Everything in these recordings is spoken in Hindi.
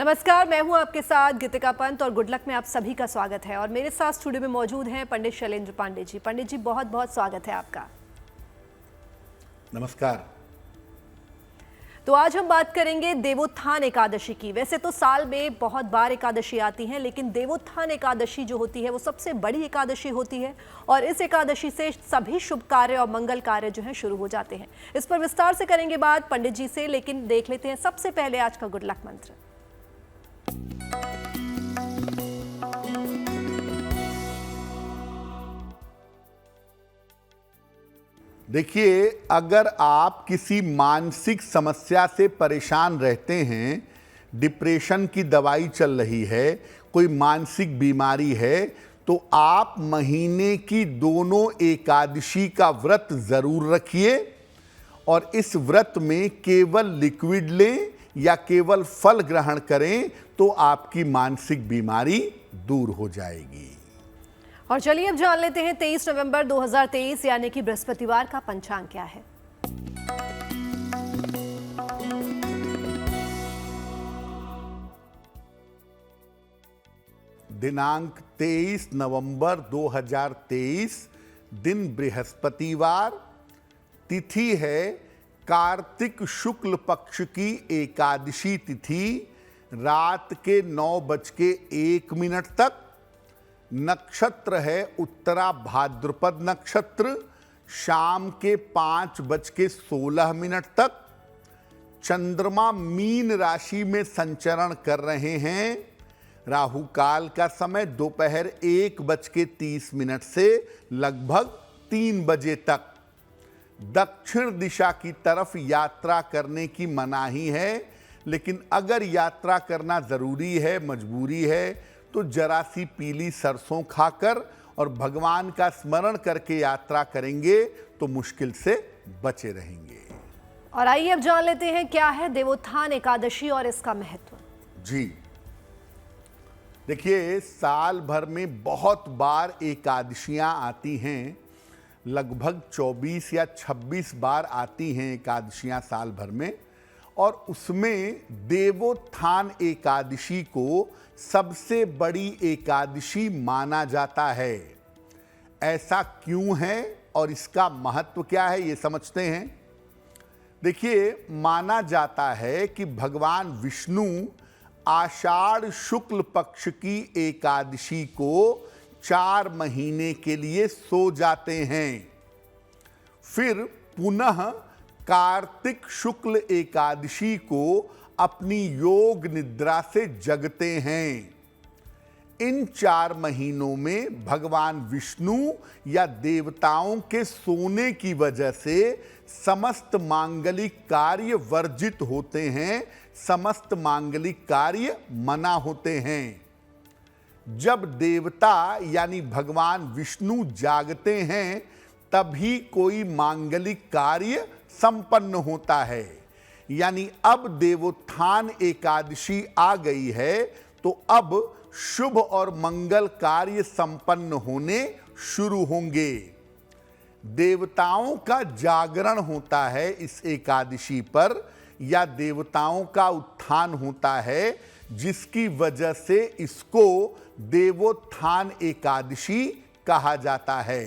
नमस्कार, मैं हूं आपके साथ गीतिका पंत और गुड लक में आप सभी का स्वागत है। और मेरे साथ स्टूडियो में मौजूद हैं पंडित शैलेंद्र पांडे जी। पंडित जी, बहुत बहुत स्वागत है आपका। नमस्कार। तो आज हम बात करेंगे देवोत्थान एकादशी की। वैसे तो साल में बहुत बार एकादशी आती हैं, लेकिन देवोत्थान एकादशी जो होती है वो सबसे बड़ी एकादशी होती है और इस एकादशी से सभी शुभ कार्य और मंगल कार्य जो हैं शुरू हो जाते हैं। इस पर विस्तार से करेंगे बात पंडित जी से, लेकिन देख लेते हैं सबसे पहले आज का गुड लक मंत्र। देखिए, अगर आप किसी मानसिक समस्या से परेशान रहते हैं, डिप्रेशन की दवाई चल रही है, कोई मानसिक बीमारी है, तो आप महीने की दोनों एकादशी का व्रत जरूर रखिए और इस व्रत में केवल लिक्विड लें या केवल फल ग्रहण करें तो आपकी मानसिक बीमारी दूर हो जाएगी। और चलिए अब जान लेते हैं 23 नवंबर 2023 यानी कि बृहस्पतिवार का पंचांग क्या है। दिनांक 23 नवंबर 2023, दिन बृहस्पतिवार, तिथि है कार्तिक शुक्ल पक्ष की एकादशी तिथि, रात के 9:01 तक। नक्षत्र है उत्तरा भाद्रपद नक्षत्र, शाम के 5:16 तक। चंद्रमा मीन राशि में संचरण कर रहे हैं। राहु काल का समय दोपहर 1:30 से लगभग 3 बजे तक। दक्षिण दिशा की तरफ यात्रा करने की मनाही है, लेकिन अगर यात्रा करना जरूरी है, मजबूरी है, तो जरा सी पीली सरसों खाकर और भगवान का स्मरण करके यात्रा करेंगे तो मुश्किल से बचे रहेंगे। और आइए अब जान लेते हैं क्या है देवोत्थान एकादशी और इसका महत्व। जी देखिए, साल भर में बहुत बार एकादशियां आती हैं, लगभग 24 या 26 बार आती हैं एकादशियां साल भर में, और उसमें देवोत्थान एकादशी को सबसे बड़ी एकादशी माना जाता है। ऐसा क्यों है और इसका महत्व क्या है, ये समझते हैं। देखिए, माना जाता है कि भगवान विष्णु आषाढ़ शुक्ल पक्ष की एकादशी को 4 महीने के लिए सो जाते हैं, फिर पुनः कार्तिक शुक्ल एकादशी को अपनी योग निद्रा से जगते हैं। इन 4 महीनों में भगवान विष्णु या देवताओं के सोने की वजह से समस्त मांगलिक कार्य वर्जित होते हैं, समस्त मांगलिक कार्य मना होते हैं। जब देवता यानी भगवान विष्णु जागते हैं तभी कोई मांगलिक कार्य संपन्न होता है। यानी अब देवोत्थान एकादशी आ गई है तो अब शुभ और मंगल कार्य संपन्न होने शुरू होंगे। देवताओं का जागरण होता है इस एकादशी पर, या देवताओं का उत्थान होता है, जिसकी वजह से इसको देवोत्थान एकादशी कहा जाता है।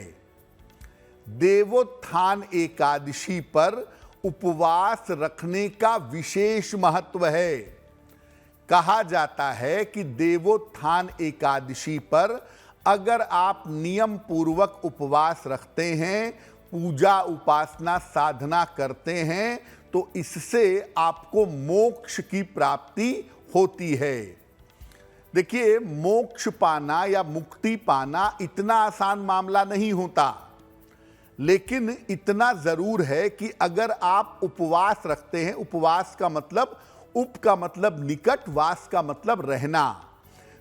देवोत्थान एकादशी पर उपवास रखने का विशेष महत्व है। कहा जाता है कि देवोत्थान एकादशी पर अगर आप नियम पूर्वक उपवास रखते हैं, पूजा उपासना साधना करते हैं, तो इससे आपको मोक्ष की प्राप्ति होती है। देखिए, मोक्ष पाना या मुक्ति पाना इतना आसान मामला नहीं होता, लेकिन इतना जरूर है कि अगर आप उपवास रखते हैं, उपवास का मतलब, उप का मतलब निकट, वास का मतलब रहना,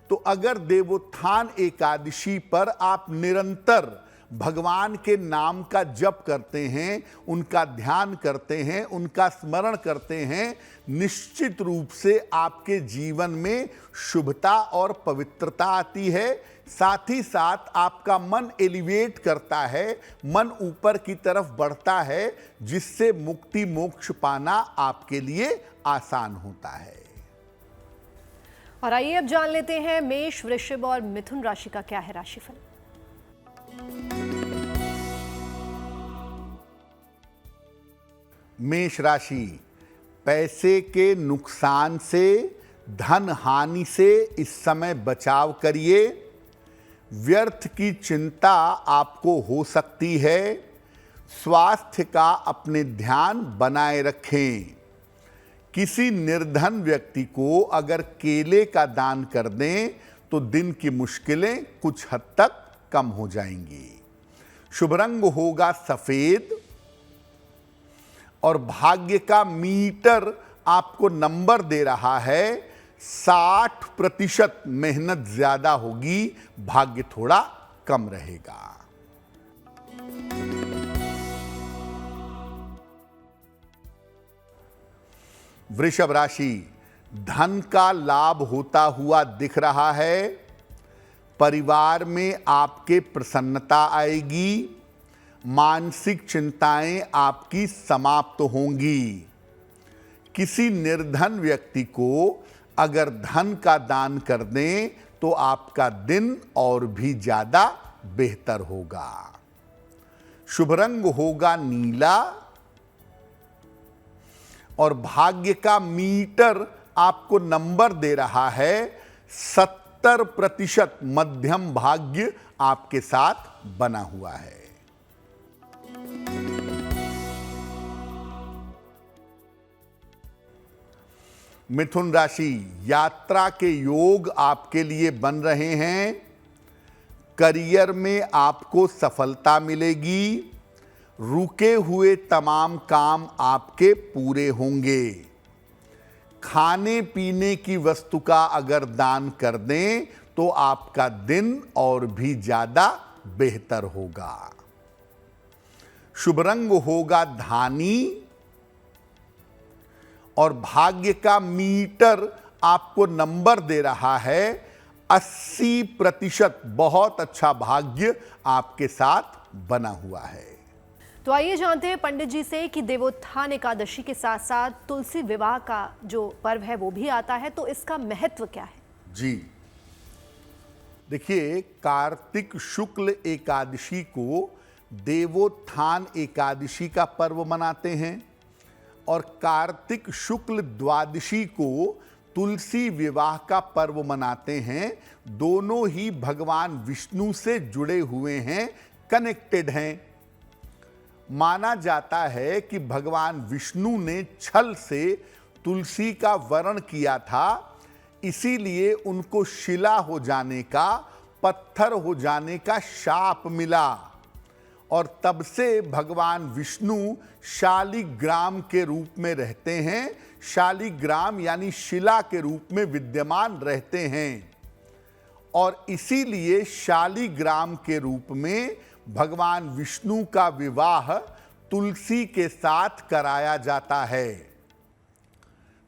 तो अगर देवोत्थान एकादशी पर आप निरंतर भगवान के नाम का जप करते हैं, उनका ध्यान करते हैं, उनका स्मरण करते हैं, निश्चित रूप से आपके जीवन में शुभता और पवित्रता आती है। साथ ही साथ आपका मन एलिवेट करता है, मन ऊपर की तरफ बढ़ता है, जिससे मुक्ति मोक्ष पाना आपके लिए आसान होता है। और आइए अब जान लेते हैं मेष, वृषभ और मिथुन राशि का क्या है राशिफल। मेष राशि, पैसे के नुकसान से, धन हानि से इस समय बचाव करिए। व्यर्थ की चिंता आपको हो सकती है। स्वास्थ्य का अपने ध्यान बनाए रखें। किसी निर्धन व्यक्ति को अगर केले का दान कर दें तो दिन की मुश्किलें कुछ हद तक कम हो जाएंगी। शुभ रंग होगा सफेद और भाग्य का मीटर आपको नंबर दे रहा है 60%। मेहनत ज्यादा होगी, भाग्य थोड़ा कम रहेगा। वृषभ राशि, धन का लाभ होता हुआ दिख रहा है। परिवार में आपके प्रसन्नता आएगी। मानसिक चिंताएं आपकी समाप्त होंगी। किसी निर्धन व्यक्ति को अगर धन का दान कर दें तो आपका दिन और भी ज्यादा बेहतर होगा। शुभ रंग होगा नीला और भाग्य का मीटर आपको नंबर दे रहा है 70%। मध्यम भाग्य आपके साथ बना हुआ है। मिथुन राशि, यात्रा के योग आपके लिए बन रहे हैं। करियर में आपको सफलता मिलेगी। रुके हुए तमाम काम आपके पूरे होंगे। खाने पीने की वस्तु का अगर दान कर दें तो आपका दिन और भी ज्यादा बेहतर होगा। शुभ रंग होगा धानी और भाग्य का मीटर आपको नंबर दे रहा है 80%। बहुत अच्छा भाग्य आपके साथ बना हुआ है। तो आइए जानते हैं पंडित जी से कि देवोत्थान एकादशी के साथ साथ तुलसी विवाह का जो पर्व है वो भी आता है, तो इसका महत्व क्या है? जी देखिए, कार्तिक शुक्ल एकादशी को देवोत्थान एकादशी का पर्व मनाते हैं और कार्तिक शुक्ल द्वादशी को तुलसी विवाह का पर्व मनाते हैं। दोनों ही भगवान विष्णु से जुड़े हुए हैं, कनेक्टेड हैं। माना जाता है कि भगवान विष्णु ने छल से तुलसी का वरण किया था, इसीलिए उनको शिला हो जाने का, पत्थर हो जाने का शाप मिला और तब से भगवान विष्णु शालिग्राम के रूप में रहते हैं। शालिग्राम यानी शिला के रूप में विद्यमान रहते हैं और इसीलिए शालिग्राम के रूप में भगवान विष्णु का विवाह तुलसी के साथ कराया जाता है।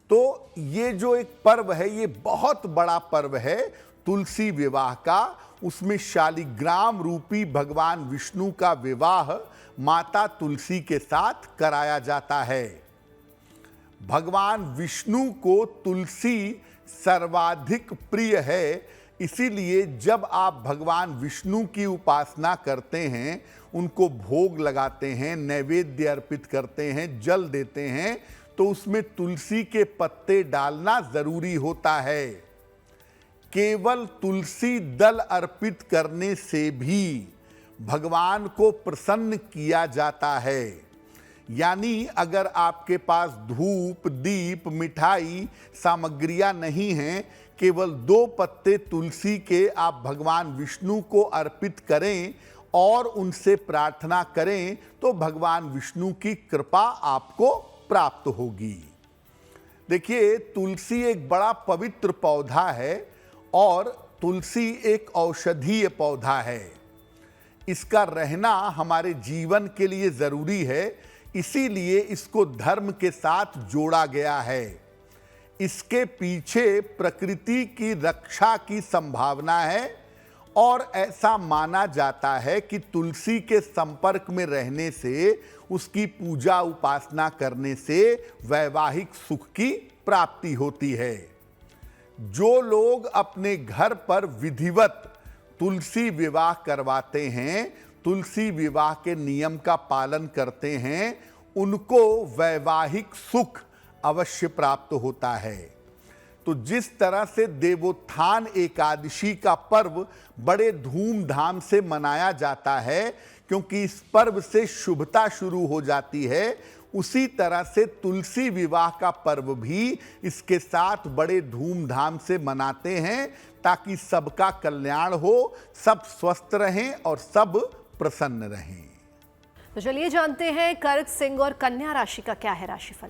तो ये जो एक पर्व है, ये बहुत बड़ा पर्व है तुलसी विवाह का। उसमें शालिग्राम रूपी भगवान विष्णु का विवाह माता तुलसी के साथ कराया जाता है। भगवान विष्णु को तुलसी सर्वाधिक प्रिय है, इसीलिए जब आप भगवान विष्णु की उपासना करते हैं, उनको भोग लगाते हैं, नैवेद्य अर्पित करते हैं, जल देते हैं, तो उसमें तुलसी के पत्ते डालना जरूरी होता है। केवल तुलसी दल अर्पित करने से भी भगवान को प्रसन्न किया जाता है। यानी अगर आपके पास धूप, दीप, मिठाई सामग्रियां नहीं हैं, केवल 2 पत्ते तुलसी के आप भगवान विष्णु को अर्पित करें और उनसे प्रार्थना करें तो भगवान विष्णु की कृपा आपको प्राप्त होगी। देखिए, तुलसी एक बड़ा पवित्र पौधा है और तुलसी एक औषधीय पौधा है। इसका रहना हमारे जीवन के लिए जरूरी है, इसीलिए इसको धर्म के साथ जोड़ा गया है। इसके पीछे प्रकृति की रक्षा की संभावना है और ऐसा माना जाता है कि तुलसी के संपर्क में रहने से, उसकी पूजा उपासना करने से वैवाहिक सुख की प्राप्ति होती है। जो लोग अपने घर पर विधिवत तुलसी विवाह करवाते हैं, तुलसी विवाह के नियम का पालन करते हैं, उनको वैवाहिक सुख अवश्य प्राप्त होता है। तो जिस तरह से देवोत्थान एकादशी का पर्व बड़े धूमधाम से मनाया जाता है, क्योंकि इस पर्व से शुभता शुरू हो जाती है, उसी तरह से तुलसी विवाह का पर्व भी इसके साथ बड़े धूमधाम से मनाते हैं, ताकि सबका कल्याण हो, सब स्वस्थ रहें और सब प्रसन्न रहें। तो चलिए जानते हैं कर्क, सिंह और कन्या राशि का क्या है राशिफल।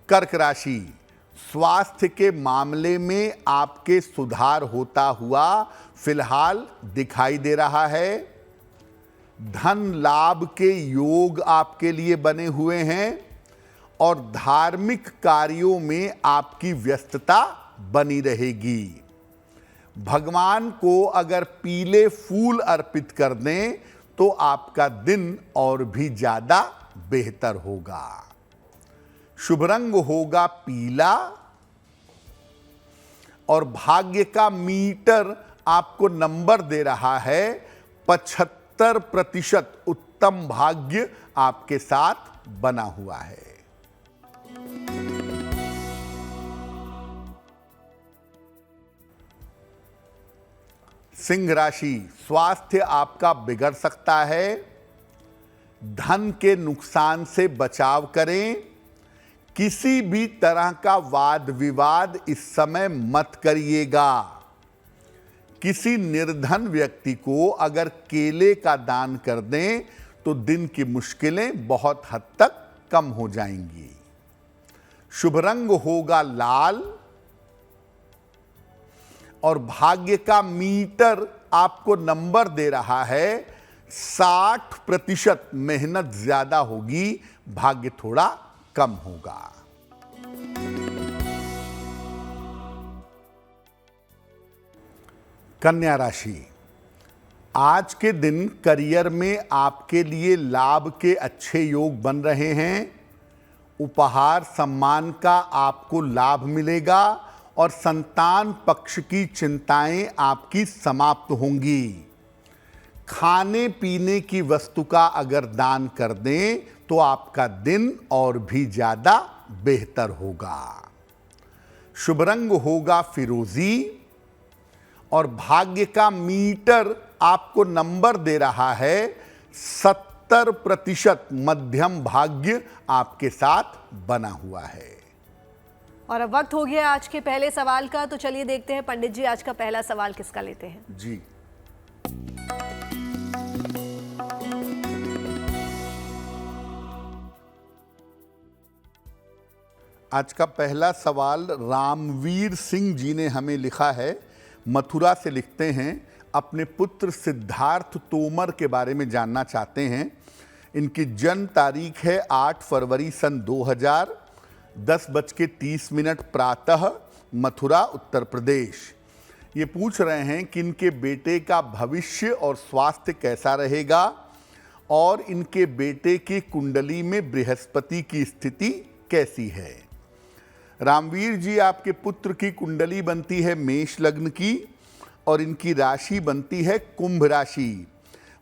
कर्क राशि, स्वास्थ्य के मामले में आपके सुधार होता हुआ फिलहाल दिखाई दे रहा है। धन लाभ के योग आपके लिए बने हुए हैं और धार्मिक कार्यों में आपकी व्यस्तता बनी रहेगी। भगवान को अगर पीले फूल अर्पित कर दें तो आपका दिन और भी ज्यादा बेहतर होगा। शुभ रंग होगा पीला और भाग्य का मीटर आपको नंबर दे रहा है 75% उत्तम भाग्य आपके साथ बना हुआ है। सिंह राशि, स्वास्थ्य आपका बिगड़ सकता है। धन के नुकसान से बचाव करें। किसी भी तरह का वाद विवाद इस समय मत करिएगा। किसी निर्धन व्यक्ति को अगर केले का दान कर दें तो दिन की मुश्किलें बहुत हद तक कम हो जाएंगी। शुभ रंग होगा लाल और भाग्य का मीटर आपको नंबर दे रहा है 60%। मेहनत ज्यादा होगी, भाग्य थोड़ा कम होगा। कन्या राशि, आज के दिन करियर में आपके लिए लाभ के अच्छे योग बन रहे हैं। उपहार सम्मान का आपको लाभ मिलेगा और संतान पक्ष की चिंताएं आपकी समाप्त होंगी। खाने पीने की वस्तु का अगर दान कर दें तो आपका दिन और भी ज्यादा बेहतर होगा। शुभ रंग होगा फिरोजी और भाग्य का मीटर आपको नंबर दे रहा है 70%। मध्यम भाग्य आपके साथ बना हुआ है। और अब वक्त हो गया आज के पहले सवाल का, तो चलिए देखते हैं पंडित जी आज का पहला सवाल किसका लेते हैं। जी, आज का पहला सवाल रामवीर सिंह जी ने हमें लिखा है। मथुरा से लिखते हैं, अपने पुत्र सिद्धार्थ तोमर के बारे में जानना चाहते हैं। इनकी जन्म तारीख है 8 फरवरी सन 2000, 10:30 प्रातः, मथुरा उत्तर प्रदेश। ये पूछ रहे हैं कि इनके बेटे का भविष्य और स्वास्थ्य कैसा रहेगा और इनके बेटे की कुंडली में बृहस्पति की स्थिति कैसी है। रामवीर जी, आपके पुत्र की कुंडली बनती है मेष लग्न की और इनकी राशि बनती है कुंभ राशि।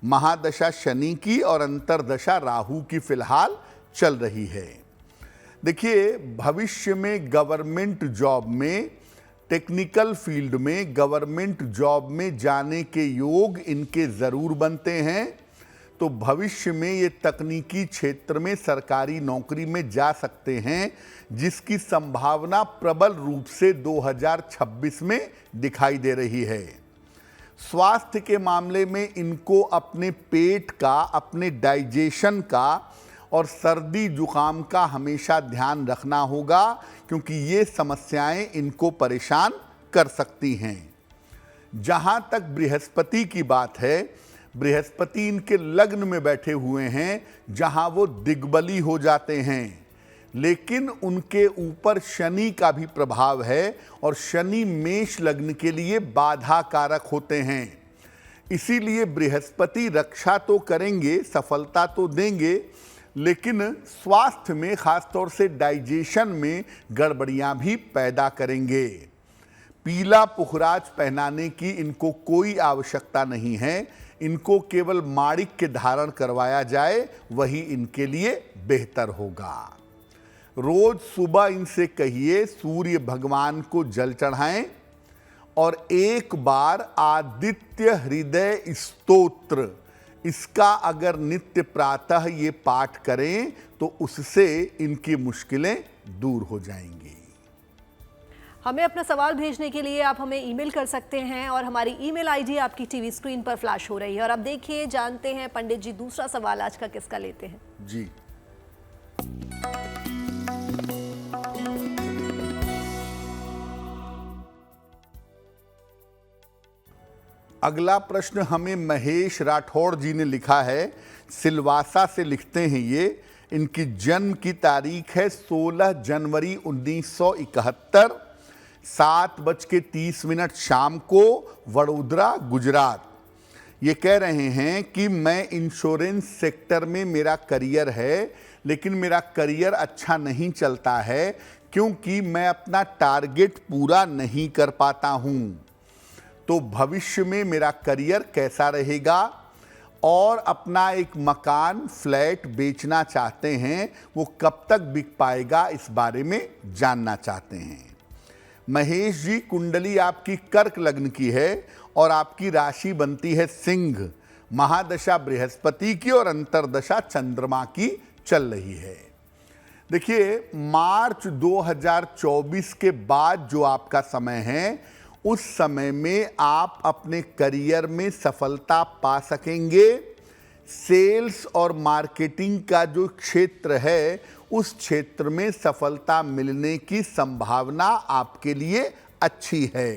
महादशा शनि की और अंतरदशा राहु की फिलहाल चल रही है। देखिए, भविष्य में गवर्नमेंट जॉब में, टेक्निकल फील्ड में गवर्नमेंट जॉब में जाने के योग इनके ज़रूर बनते हैं। तो भविष्य में ये तकनीकी क्षेत्र में सरकारी नौकरी में जा सकते हैं, जिसकी संभावना प्रबल रूप से 2026 में दिखाई दे रही है। स्वास्थ्य के मामले में इनको अपने पेट का, अपने डाइजेशन का और सर्दी जुकाम का हमेशा ध्यान रखना होगा, क्योंकि ये समस्याएं इनको परेशान कर सकती हैं। जहां तक बृहस्पति की बात है, बृहस्पति इनके लग्न में बैठे हुए हैं, जहां वो दिग्बली हो जाते हैं, लेकिन उनके ऊपर शनि का भी प्रभाव है और शनि मेष लग्न के लिए बाधा कारक होते हैं। इसीलिए बृहस्पति रक्षा तो करेंगे, सफलता तो देंगे, लेकिन स्वास्थ्य में, खासतौर से डाइजेशन में गड़बड़ियां भी पैदा करेंगे। पीला पुखराज पहनाने की इनको कोई आवश्यकता नहीं है, इनको केवल माणिक्य धारण करवाया जाए वही इनके लिए बेहतर होगा। रोज सुबह इनसे कहिए सूर्य भगवान को जल चढ़ाएं और एक बार आदित्य हृदय स्तोत्र, इसका अगर नित्य प्रातः ये पाठ करें तो उससे इनकी मुश्किलें दूर हो जाएंगी। हमें अपना सवाल भेजने के लिए आप हमें ईमेल कर सकते हैं और हमारी ईमेल आईडी आपकी टीवी स्क्रीन पर फ्लैश हो रही है। और अब देखिए, जानते हैं पंडित जी दूसरा सवाल आज का किसका लेते हैं। जी, अगला प्रश्न हमें महेश राठौड़ जी ने लिखा है, सिलवासा से लिखते हैं ये। इनकी जन्म की तारीख है 16 जनवरी 1971, 7:30 शाम को, वडोदरा, गुजरात। ये कह रहे हैं कि मैं इंश्योरेंस सेक्टर में मेरा करियर है, लेकिन मेरा करियर अच्छा नहीं चलता है क्योंकि मैं अपना टारगेट पूरा नहीं कर पाता हूँ। तो भविष्य में मेरा करियर कैसा रहेगा, और अपना एक मकान, फ्लैट बेचना चाहते हैं, वो कब तक बिक पाएगा, इस बारे में जानना चाहते हैं। महेश जी, कुंडली आपकी कर्क लग्न की है और आपकी राशि बनती है सिंह। महादशा बृहस्पति की और अंतरदशा चंद्रमा की चल रही है। देखिए, मार्च 2024 के बाद जो आपका समय है, उस समय में आप अपने करियर में सफलता पा सकेंगे। सेल्स और मार्केटिंग का जो क्षेत्र है, उस क्षेत्र में सफलता मिलने की संभावना आपके लिए अच्छी है।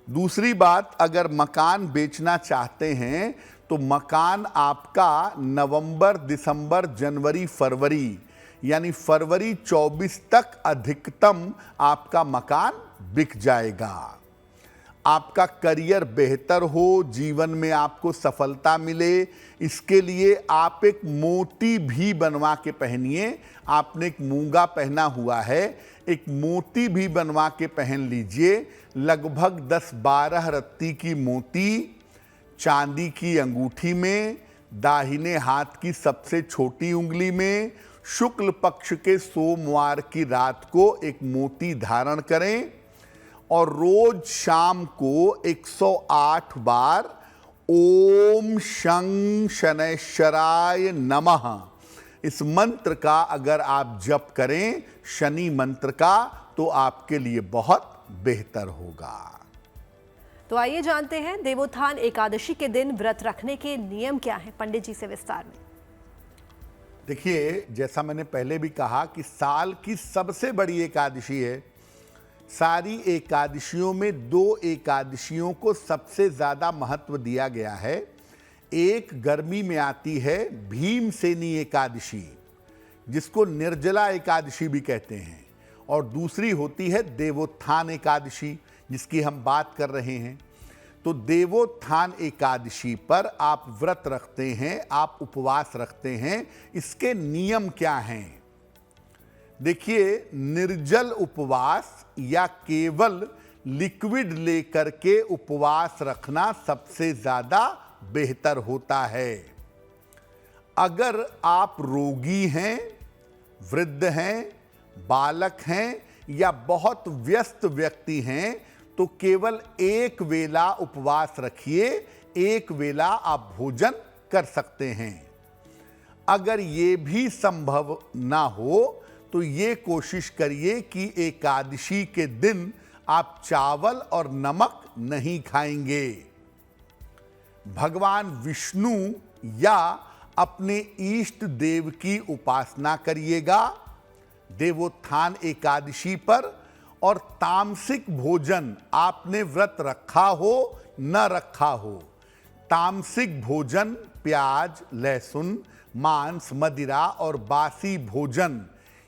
दूसरी बात, अगर मकान बेचना चाहते हैं तो मकान आपका नवंबर, दिसंबर, जनवरी, फरवरी, यानी फरवरी 24 तक अधिकतम आपका मकान बिक जाएगा। आपका करियर बेहतर हो, जीवन में आपको सफलता मिले, इसके लिए आप एक मोती भी बनवा के पहनिए। आपने एक मूंगा पहना हुआ है, एक मोती भी बनवा के पहन लीजिए। लगभग 10-12 रत्ती की मोती चांदी की अंगूठी में, दाहिने हाथ की सबसे छोटी उंगली में, शुक्ल पक्ष के सोमवार की रात को एक मोती धारण करें और रोज शाम को 108 बार ओम शं शनैश्चराय नमः, इस मंत्र का अगर आप जप करें, शनि मंत्र का, तो आपके लिए बहुत बेहतर होगा। तो आइए जानते हैं, देवोत्थान एकादशी के दिन व्रत रखने के नियम क्या हैं, पंडित जी से विस्तार में। देखिए, जैसा मैंने पहले भी कहा कि साल की सबसे बड़ी एकादशी है। सारी एकादशियों में 2 एकादशियों को सबसे ज़्यादा महत्व दिया गया है। एक गर्मी में आती है भीमसेनी एकादशी, जिसको निर्जला एकादशी भी कहते हैं, और दूसरी होती है देवोत्थान एकादशी, जिसकी हम बात कर रहे हैं। तो देवोत्थान एकादशी पर आप व्रत रखते हैं, आप उपवास रखते हैं। इसके नियम क्या हैं? देखिए, निर्जल उपवास या केवल लिक्विड लेकर के उपवास रखना सबसे ज़्यादा बेहतर होता है। अगर आप रोगी हैं, वृद्ध हैं, बालक हैं या बहुत व्यस्त व्यक्ति हैं, तो केवल एक वेला उपवास रखिए, एक वेला आप भोजन कर सकते हैं। अगर ये भी संभव ना हो तो ये कोशिश करिए कि एकादशी के दिन आप चावल और नमक नहीं खाएंगे। भगवान विष्णु या अपने इष्ट देव की उपासना करिएगा देवोत्थान एकादशी पर। और तामसिक भोजन, आपने व्रत रखा हो न रखा हो, तामसिक भोजन, प्याज, लहसुन, मांस, मदिरा और बासी भोजन,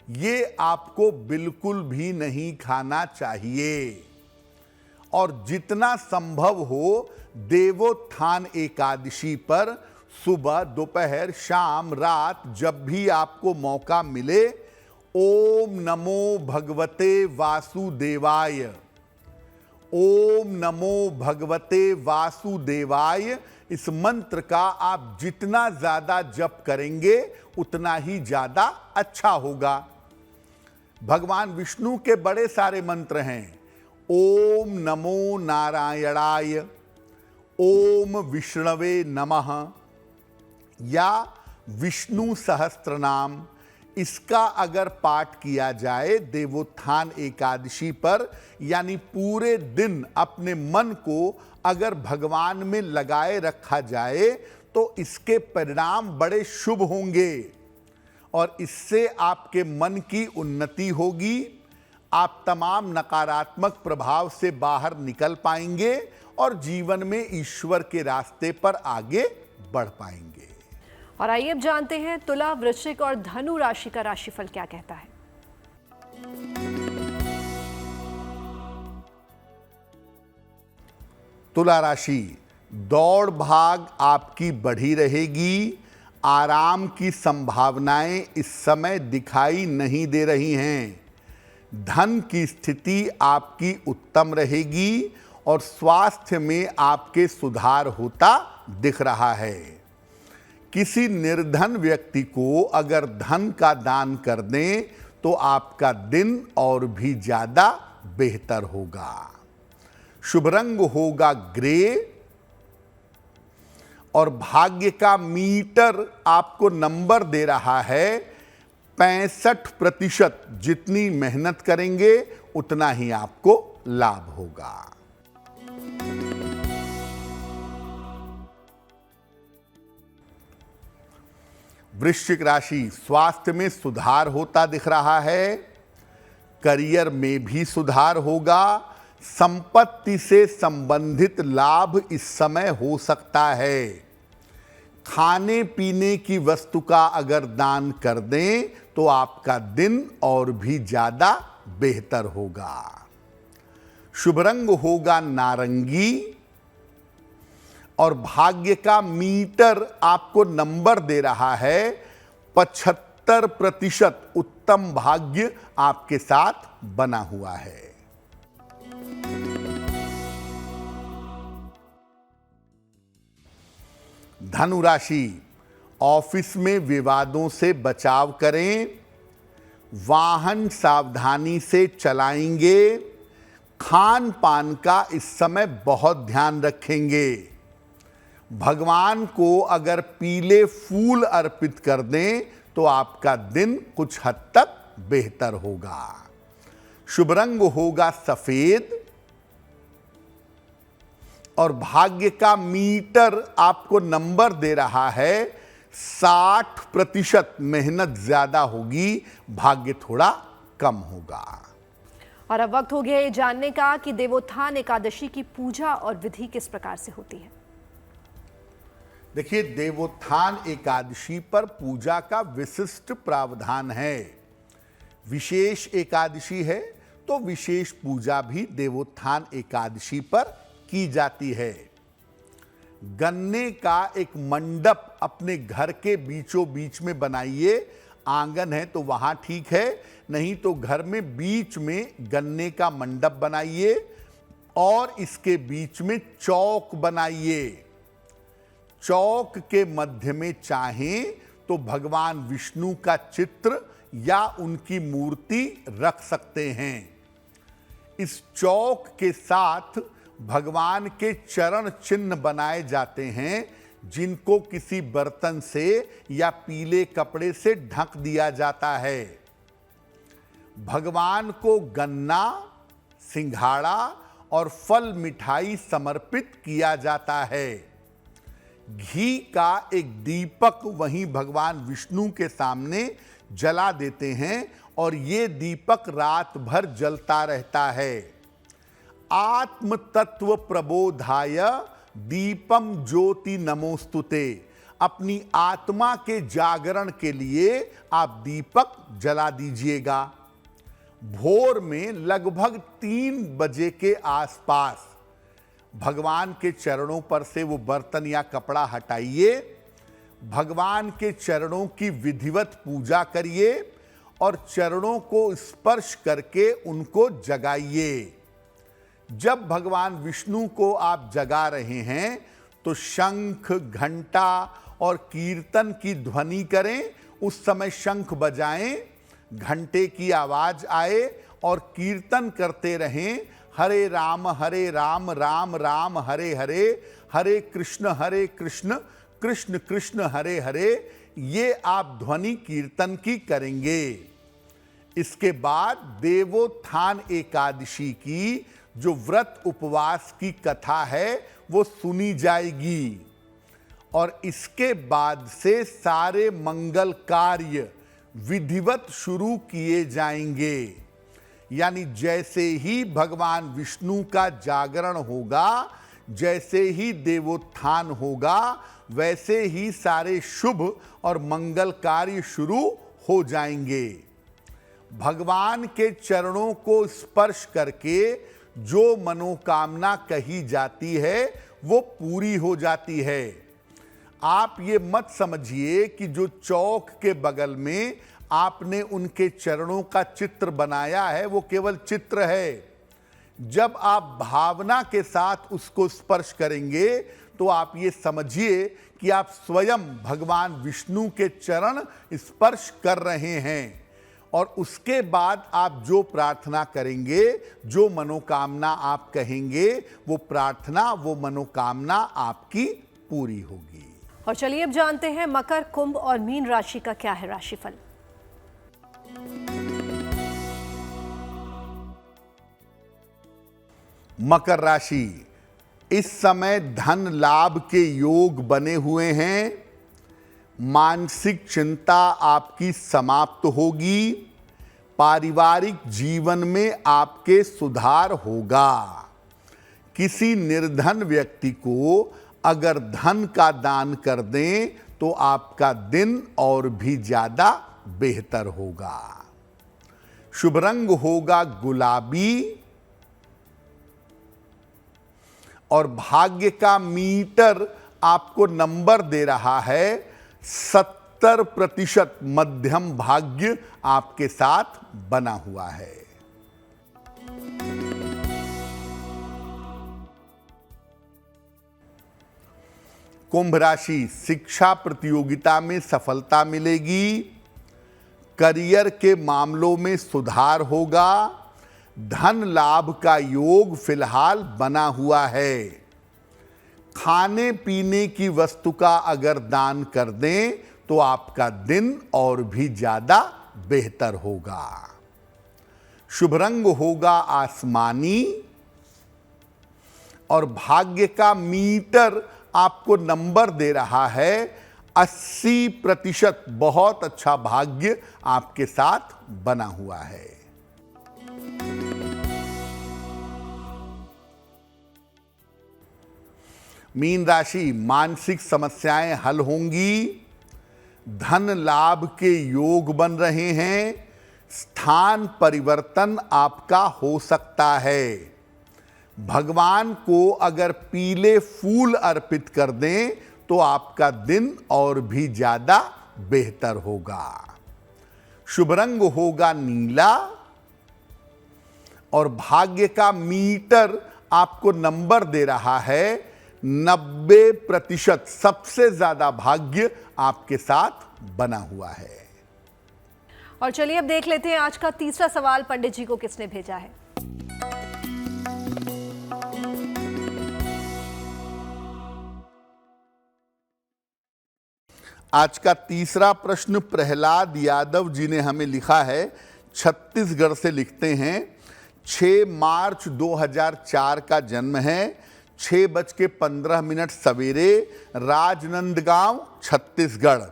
ये आपको बिल्कुल भी नहीं खाना चाहिए। और जितना संभव हो देवोत्थान एकादशी पर सुबह, दोपहर, शाम, रात, जब भी आपको मौका मिले ओम नमो भगवते वासुदेवाय, ओम नमो भगवते वासुदेवाय, इस मंत्र का आप जितना ज्यादा जप करेंगे उतना ही ज्यादा अच्छा होगा। भगवान विष्णु के बड़े सारे मंत्र हैं। ओम नमो नारायणाय, ओम विष्णवे नमः या विष्णु सहस्त्रनाम, इसका अगर पाठ किया जाए देवोत्थान एकादशी पर, यानी पूरे दिन अपने मन को अगर भगवान में लगाए रखा जाए तो इसके परिणाम बड़े शुभ होंगे और इससे आपके मन की उन्नति होगी। आप तमाम नकारात्मक प्रभाव से बाहर निकल पाएंगे और जीवन में ईश्वर के रास्ते पर आगे बढ़ पाएंगे। और आइए अब जानते हैं तुला, वृश्चिक और धनु राशि का राशिफल क्या कहता है। तुला राशि, दौड़ भाग आपकी बढ़ी रहेगी। आराम की संभावनाएं इस समय दिखाई नहीं दे रही हैं। धन की स्थिति आपकी उत्तम रहेगी और स्वास्थ्य में आपके सुधार होता दिख रहा है। किसी निर्धन व्यक्ति को अगर धन का दान कर दें तो आपका दिन और भी ज्यादा बेहतर होगा। शुभ रंग होगा ग्रे और भाग्य का मीटर आपको नंबर दे रहा है 65%। जितनी मेहनत करेंगे उतना ही आपको लाभ होगा। वृश्चिक राशि, स्वास्थ्य में सुधार होता दिख रहा है। करियर में भी सुधार होगा। संपत्ति से संबंधित लाभ इस समय हो सकता है। खाने पीने की वस्तु का अगर दान कर दें तो आपका दिन और भी ज्यादा बेहतर होगा। शुभ रंग होगा नारंगी और भाग्य का मीटर आपको नंबर दे रहा है 75%। उत्तम भाग्य आपके साथ बना हुआ है। धनु राशि, ऑफिस में विवादों से बचाव करें। वाहन सावधानी से चलाएंगे। खान पान का इस समय बहुत ध्यान रखेंगे। भगवान को अगर पीले फूल अर्पित कर दें तो आपका दिन कुछ हद तक बेहतर होगा। शुभ रंग होगा सफेद और भाग्य का मीटर आपको नंबर दे रहा है 60%। मेहनत ज्यादा होगी, भाग्य थोड़ा कम होगा। और अब वक्त हो गया ये जानने का कि देवोत्थान एकादशी की पूजा और विधि किस प्रकार से होती है। देखिए, देवोत्थान एकादशी पर पूजा का विशिष्ट प्रावधान है। विशेष एकादशी है तो विशेष पूजा भी देवोत्थान एकादशी पर की जाती है। गन्ने का एक मंडप अपने घर के बीचों बीच में बनाइए। आंगन है तो वहां ठीक है, नहीं तो घर में बीच में गन्ने का मंडप बनाइए और इसके बीच में चौक बनाइए। चौक के मध्य में चाहें तो भगवान विष्णु का चित्र या उनकी मूर्ति रख सकते हैं। इस चौक के साथ भगवान के चरण चिन्ह बनाए जाते हैं, जिनको किसी बर्तन से या पीले कपड़े से ढक दिया जाता है। भगवान को गन्ना, सिंघाड़ा और फल मिठाई समर्पित किया जाता है। घी का एक दीपक वहीं भगवान विष्णु के सामने जला देते हैं और ये दीपक रात भर जलता रहता है। आत्म तत्व प्रबोधाय दीपम ज्योति नमोस्तुते। अपनी आत्मा के जागरण के लिए आप दीपक जला दीजिएगा। भोर में लगभग 3 बजे के आसपास भगवान के चरणों पर से वो बर्तन या कपड़ा हटाइए भगवान के चरणों की विधिवत पूजा करिए और चरणों को स्पर्श करके उनको जगाइए। जब भगवान विष्णु को आप जगा रहे हैं तो शंख, घंटा और कीर्तन की ध्वनि करें। उस समय शंख बजाएं, घंटे की आवाज आए और कीर्तन करते रहें, हरे राम राम राम हरे हरे, हरे कृष्ण कृष्ण कृष्ण हरे हरे। ये आप ध्वनि कीर्तन की करेंगे। इसके बाद देवोत्थान एकादशी की जो व्रत उपवास की कथा है वो सुनी जाएगी और इसके बाद से सारे मंगल कार्य विधिवत शुरू किए जाएंगे। यानी जैसे ही भगवान विष्णु का जागरण होगा, जैसे ही देवोत्थान होगा, वैसे ही सारे शुभ और मंगल कार्य शुरू हो जाएंगे। भगवान के चरणों को स्पर्श करके जो मनोकामना कही जाती है वो पूरी हो जाती है। आप ये मत समझिए कि जो चौक के बगल में आपने उनके चरणों का चित्र बनाया है वो केवल चित्र है। जब आप भावना के साथ उसको स्पर्श करेंगे तो आप ये समझिए कि आप स्वयं भगवान विष्णु के चरण स्पर्श कर रहे हैं और उसके बाद आप जो प्रार्थना करेंगे, जो मनोकामना आप कहेंगे, वो प्रार्थना, वो मनोकामना आपकी पूरी होगी। और चलिए अब जानते हैं मकर, कुंभ और मीन राशि का क्या है राशिफल। मकर राशि, इस समय धन लाभ के योग बने हुए हैं। मानसिक चिंता आपकी समाप्त होगी। पारिवारिक जीवन में आपके सुधार होगा। किसी निर्धन व्यक्ति को अगर धन का दान कर दें तो आपका दिन और भी ज्यादा बेहतर होगा। शुभ रंग होगा गुलाबी और भाग्य का मीटर आपको नंबर दे रहा है 70% मध्यम भाग्य आपके साथ बना हुआ है। कुंभ राशि, शिक्षा प्रतियोगिता में सफलता मिलेगी। करियर के मामलों में सुधार होगा। धन लाभ का योग फिलहाल बना हुआ है। खाने पीने की वस्तु का अगर दान कर दें तो आपका दिन और भी ज्यादा बेहतर होगा। शुभ रंग होगा आसमानी और भाग्य का मीटर आपको नंबर दे रहा है 80%। बहुत अच्छा भाग्य आपके साथ बना हुआ है। मीन राशि, मानसिक समस्याएं हल होंगी। धन लाभ के योग बन रहे हैं। स्थान परिवर्तन आपका हो सकता है। भगवान को अगर पीले फूल अर्पित कर दें तो आपका दिन और भी ज्यादा बेहतर होगा। शुभ रंग होगा नीला और भाग्य का मीटर आपको नंबर दे रहा है 90%। सबसे ज्यादा भाग्य आपके साथ बना हुआ है। और चलिए अब देख लेते हैं आज का तीसरा सवाल पंडित जी को किसने भेजा है। आज का तीसरा प्रश्न प्रहलाद यादव जी ने हमें लिखा है। छत्तीसगढ़ से लिखते हैं। 6 मार्च 2004 का जन्म है। 6:15 सवेरे, राजनांदगांव, छत्तीसगढ़।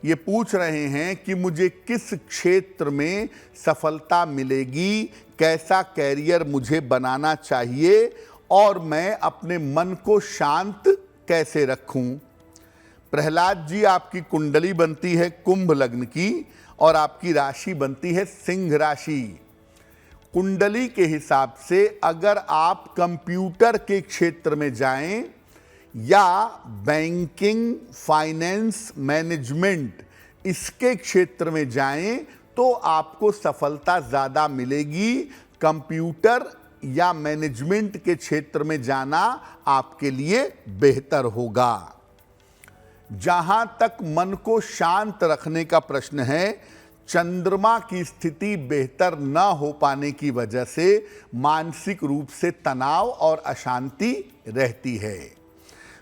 ये पूछ रहे हैं कि मुझे किस क्षेत्र में सफलता मिलेगी, कैसा कैरियर मुझे बनाना चाहिए और मैं अपने मन को शांत कैसे रखूं। प्रहलाद जी, आपकी कुंडली बनती है कुंभ लग्न की और आपकी राशि बनती है सिंह राशि। कुंडली के हिसाब से अगर आप कंप्यूटर के क्षेत्र में जाएं या बैंकिंग, फाइनेंस, मैनेजमेंट, इसके क्षेत्र में जाएं तो आपको सफलता ज़्यादा मिलेगी। कंप्यूटर या मैनेजमेंट के क्षेत्र में जाना आपके लिए बेहतर होगा। जहां तक मन को शांत रखने का प्रश्न है, चंद्रमा की स्थिति बेहतर न हो पाने की वजह से मानसिक रूप से तनाव और अशांति रहती है।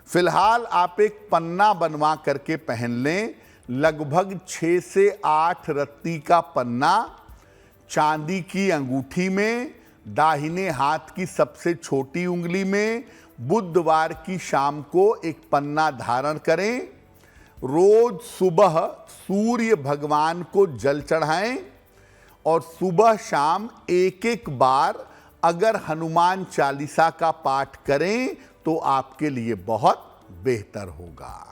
फिलहाल आप एक पन्ना बनवा करके पहन लें, लगभग 6 से 8 रत्ती का पन्ना, चांदी की अंगूठी में, दाहिने हाथ की सबसे छोटी उंगली में। बुधवार की शाम को एक पन्ना धारण करें। रोज सुबह सूर्य भगवान को जल चढ़ाएं और सुबह शाम एक एक बार अगर हनुमान चालीसा का पाठ करें तो आपके लिए बहुत बेहतर होगा।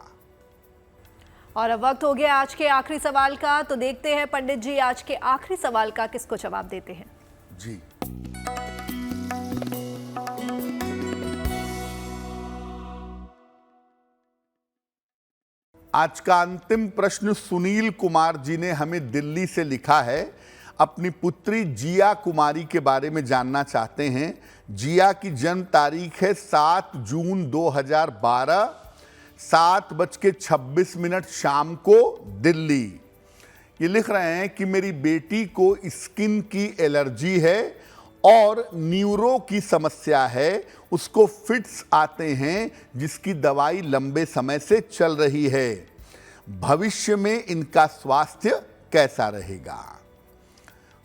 और अब वक्त हो गया आज के आखिरी सवाल का, तो देखते हैं पंडित जी आज के आखिरी सवाल का किसको जवाब देते हैं। जी, आज का अंतिम प्रश्न सुनील कुमार जी ने हमें दिल्ली से लिखा है। अपनी पुत्री जिया कुमारी के बारे में जानना चाहते हैं। जिया की जन्म तारीख है 7 जून 2012, 7:26 शाम को, दिल्ली। ये लिख रहे हैं कि मेरी बेटी को स्किन की एलर्जी है और न्यूरो की समस्या है। उसको फिट्स आते हैं जिसकी दवाई लंबे समय से चल रही है। भविष्य में इनका स्वास्थ्य कैसा रहेगा?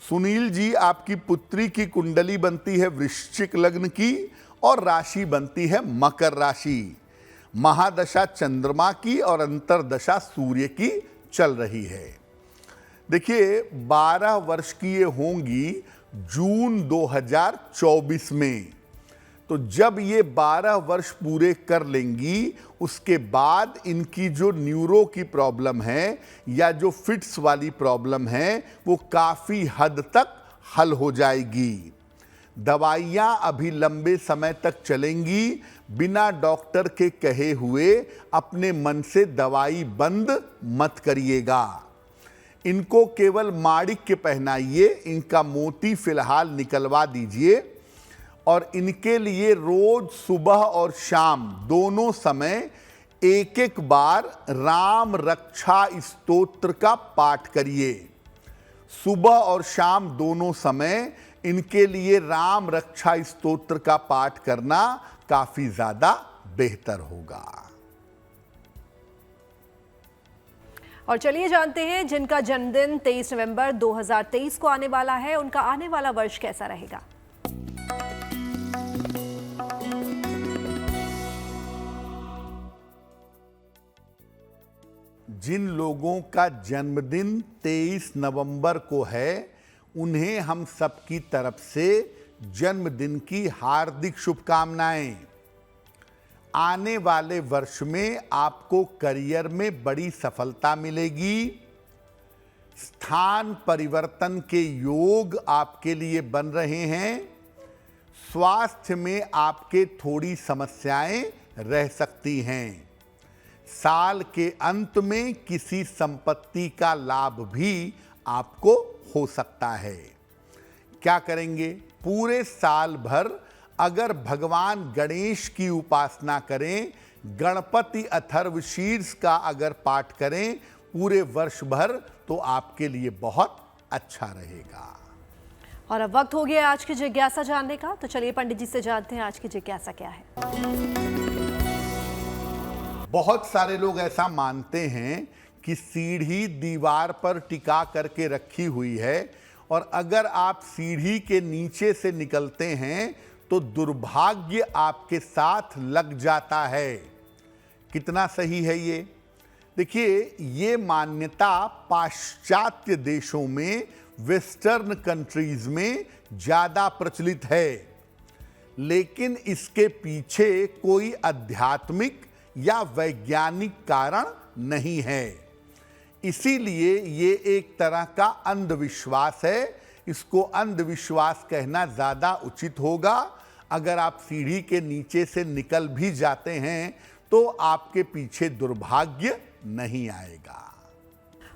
सुनील जी, आपकी पुत्री की कुंडली बनती है वृश्चिक लग्न की और राशि बनती है मकर राशि। महादशा चंद्रमा की और अंतरदशा सूर्य की चल रही है। देखिए, 12 वर्ष की ये होंगी जून 2024 में। तो जब ये 12 वर्ष पूरे कर लेंगी, उसके बाद इनकी जो न्यूरो की प्रॉब्लम है या जो फिट्स वाली प्रॉब्लम है वो काफ़ी हद तक हल हो जाएगी। दवाइयाँ अभी लंबे समय तक चलेंगी। बिना डॉक्टर के कहे हुए अपने मन से दवाई बंद मत करिएगा। इनको केवल माणिक्य पहनाइए, इनका मोती फिलहाल निकलवा दीजिए और इनके लिए रोज सुबह और शाम दोनों समय एक एक बार राम रक्षा स्तोत्र का पाठ करिए। सुबह और शाम दोनों समय इनके लिए राम रक्षा स्तोत्र का पाठ करना काफी ज्यादा बेहतर होगा। और चलिए जानते हैं जिनका जन्मदिन 23 नवंबर 2023 को आने वाला है, उनका आने वाला वर्ष कैसा रहेगा। जिन लोगों का जन्मदिन 23 नवंबर को है, उन्हें हम सबकी तरफ से जन्मदिन की हार्दिक शुभकामनाएं। आने वाले वर्ष में आपको करियर में बड़ी सफलता मिलेगी। स्थान परिवर्तन के योग आपके लिए बन रहे हैं। स्वास्थ्य में आपके थोड़ी समस्याएं रह सकती हैं। साल के अंत में किसी संपत्ति का लाभ भी आपको हो सकता है। क्या करेंगे? पूरे साल भर अगर भगवान गणेश की उपासना करें, गणपति अथर्वशीर्ष का अगर पाठ करें पूरे वर्ष भर, तो आपके लिए बहुत अच्छा रहेगा। और अब वक्त हो गया आज की जिज्ञासा जानने का, तो चलिए पंडित जी से जानते हैं आज की जिज्ञासा क्या है। बहुत सारे लोग ऐसा मानते हैं कि सीढ़ी दीवार पर टिका करके रखी हुई है और अगर आप सीढ़ी के नीचे से निकलते हैं तो दुर्भाग्य आपके साथ लग जाता है। कितना सही है ये? देखिए, ये मान्यता पाश्चात्य देशों में, वेस्टर्न कंट्रीज में ज़्यादा प्रचलित है, लेकिन इसके पीछे कोई आध्यात्मिक या वैज्ञानिक कारण नहीं है। इसीलिए ये एक तरह का अंधविश्वास है। इसको अंधविश्वास कहना ज़्यादा उचित होगा। अगर आप सीढ़ी के नीचे से निकल भी जाते हैं तो आपके पीछे दुर्भाग्य नहीं आएगा।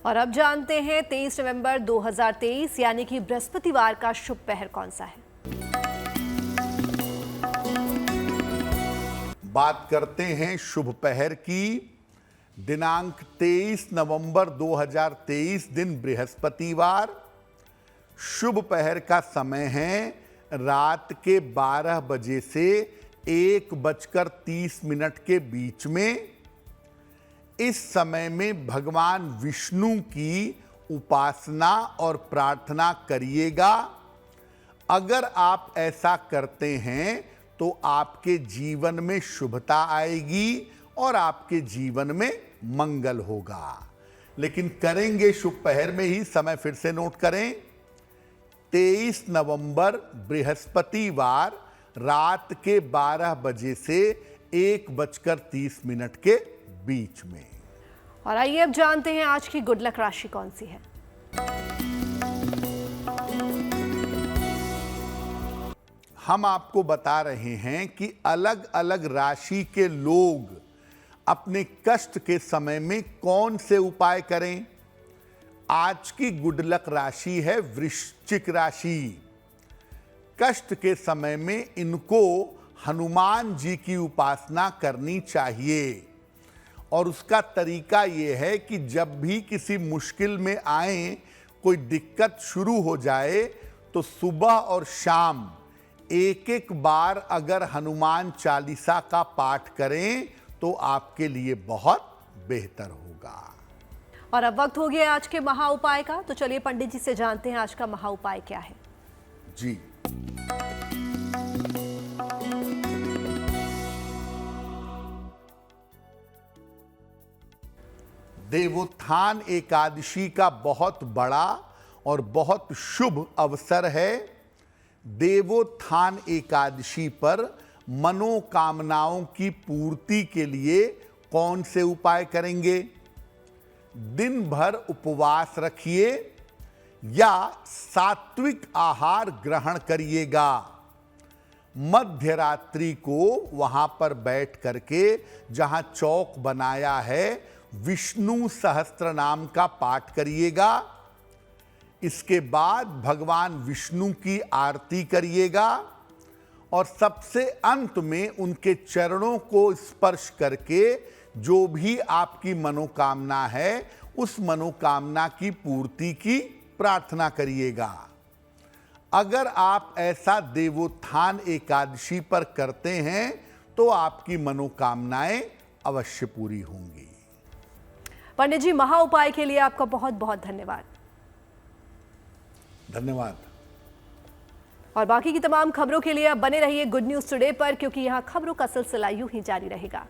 और अब जानते हैं 23 नवंबर 2023 यानी कि बृहस्पतिवार का शुभ पहर कौन सा है। बात करते हैं शुभ पहर की। दिनांक 23 नवंबर 2023 दिन बृहस्पतिवार। शुभ पहर का समय है रात के 12 बजे से 1:30 के बीच में। इस समय में भगवान विष्णु की उपासना और प्रार्थना करिएगा। अगर आप ऐसा करते हैं तो आपके जीवन में शुभता आएगी और आपके जीवन में मंगल होगा। लेकिन करेंगे शुभ पहर में ही। समय फिर से नोट करें, 23 नवंबर बृहस्पतिवार रात के 12 बजे से 1:30 के बीच में। और आइए अब जानते हैं आज की गुड लक राशि कौन सी है। हम आपको बता रहे हैं कि अलग अलग राशि के लोग अपने कष्ट के समय में कौन से उपाय करें। आज की गुड लक राशि है वृश्चिक राशि। कष्ट के समय में इनको हनुमान जी की उपासना करनी चाहिए। और उसका तरीका यह है कि जब भी किसी मुश्किल में आए, कोई दिक्कत शुरू हो जाए, तो सुबह और शाम एक बार अगर हनुमान चालीसा का पाठ करें तो आपके लिए बहुत बेहतर होगा। और अब वक्त हो गया आज के महा उपाय का, तो चलिए पंडित जी से जानते हैं आज का महा उपाय क्या है। जी, देवोत्थान एकादशी का बहुत बड़ा और बहुत शुभ अवसर है। देवोत्थान एकादशी पर मनोकामनाओं की पूर्ति के लिए कौन से उपाय करेंगे? दिन भर उपवास रखिए या सात्विक आहार ग्रहण करिएगा। मध्य रात्रि को वहां पर बैठ करके जहां चौक बनाया है, विष्णु सहस्त्र नाम का पाठ करिएगा। इसके बाद भगवान विष्णु की आरती करिएगा और सबसे अंत में उनके चरणों को स्पर्श करके जो भी आपकी मनोकामना है, उस मनोकामना की पूर्ति की प्रार्थना करिएगा। अगर आप ऐसा देवोत्थान एकादशी पर करते हैं तो आपकी मनोकामनाएं अवश्य पूरी होंगी। पंडित जी, महा उपाय के लिए आपका बहुत बहुत धन्यवाद। धन्यवाद। और बाकी की तमाम खबरों के लिए आप बने रहिए गुड न्यूज टुडे पर, क्योंकि यहाँ खबरों का सिलसिला यूं ही जारी रहेगा।